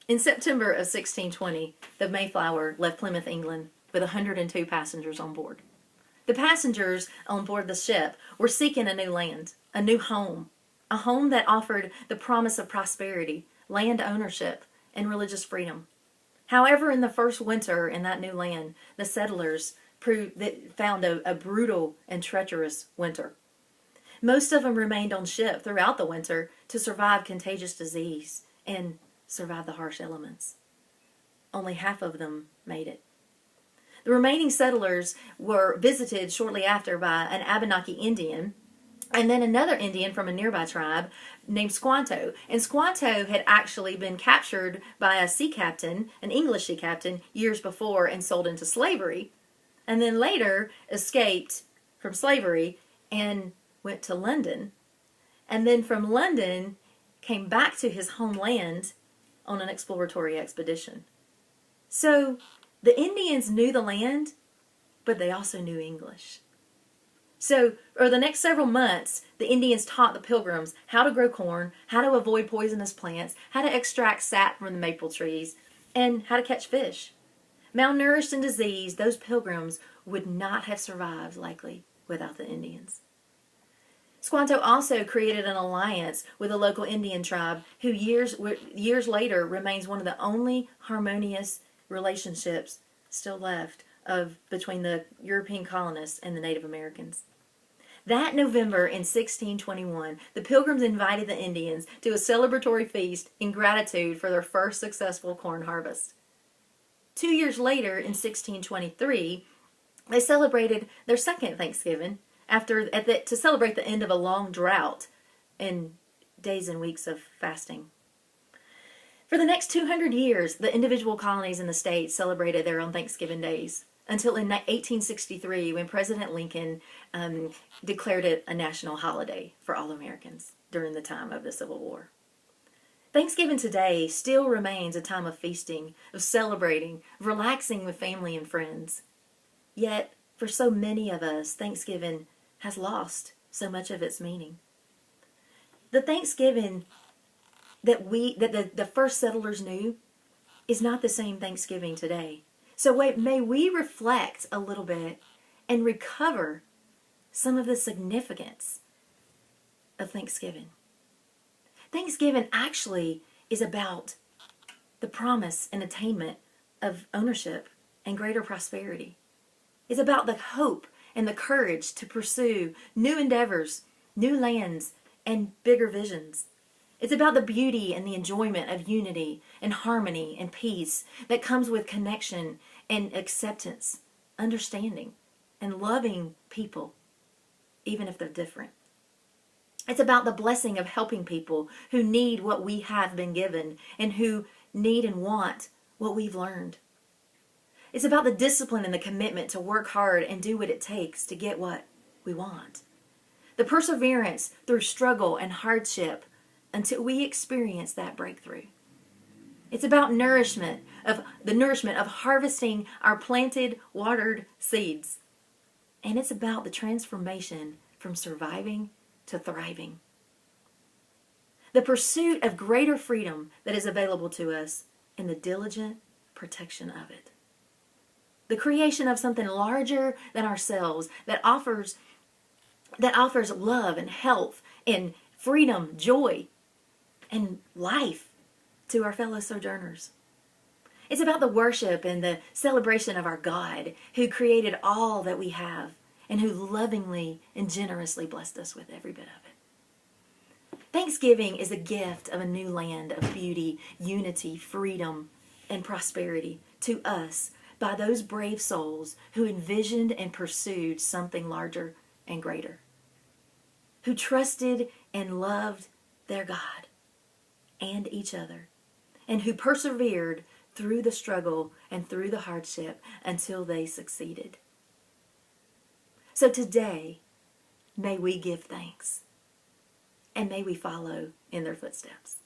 In September of 1620, the Mayflower left Plymouth, England, with 102 passengers on board. The passengers on board the ship were seeking a new land, a new home, a home that offered the promise of prosperity, land ownership, and religious freedom. However, in the first winter in that new land, the settlers found a brutal and treacherous winter. Most of them remained on ship throughout the winter to survive contagious disease and survive the harsh elements. Only half of them made it. The remaining settlers were visited shortly after by an Abenaki Indian and then another Indian from a nearby tribe named Squanto. And Squanto had actually been captured by a sea captain, an English sea captain, years before and sold into slavery. And then later escaped from slavery and went to London. And then from London came back to his homeland on an exploratory expedition. So the Indians knew the land, but they also knew English. So, over the next several months, the Indians taught the Pilgrims how to grow corn, how to avoid poisonous plants, how to extract sap from the maple trees, and how to catch fish. Malnourished and diseased, those Pilgrims would not have survived, likely, without the Indians. Squanto also created an alliance with a local Indian tribe who years later remains one of the only harmonious relationships still left between the European colonists and the Native Americans. That November in 1621, the Pilgrims invited the Indians to a celebratory feast in gratitude for their first successful corn harvest. 2 years later, in 1623, they celebrated their second Thanksgiving to celebrate the end of a long drought and days and weeks of fasting. For the next 200 years, the individual colonies in the states celebrated their own Thanksgiving days, until in 1863 when President Lincoln declared it a national holiday for all Americans during the time of the Civil War. Thanksgiving today still remains a time of feasting, of celebrating, of relaxing with family and friends. Yet, for so many of us, Thanksgiving has lost so much of its meaning. The Thanksgiving that the first settlers knew is not the same Thanksgiving today. So may we reflect a little bit and recover some of the significance of Thanksgiving. Thanksgiving actually is about the promise and attainment of ownership and greater prosperity. It's about the hope and the courage to pursue new endeavors, new lands, and bigger visions. It's about the beauty and the enjoyment of unity and harmony and peace that comes with connection and acceptance, understanding, and loving people, even if they're different. It's about the blessing of helping people who need what we have been given and who need and want what we've learned. It's about the discipline and the commitment to work hard and do what it takes to get what we want. The perseverance through struggle and hardship until we experience that breakthrough. It's about the nourishment of harvesting our planted, watered seeds. And it's about the transformation from surviving to thriving. The pursuit of greater freedom that is available to us and the diligent protection of it. The creation of something larger than ourselves that offers love and health and freedom, joy, and life to our fellow sojourners. It's about the worship and the celebration of our God who created all that we have and who lovingly and generously blessed us with every bit of it. Thanksgiving is a gift of a new land of beauty, unity, freedom, and prosperity to us by those brave souls who envisioned and pursued something larger and greater, who trusted and loved their God and each other, and who persevered through the struggle and through the hardship until they succeeded. So today, may we give thanks, and may we follow in their footsteps.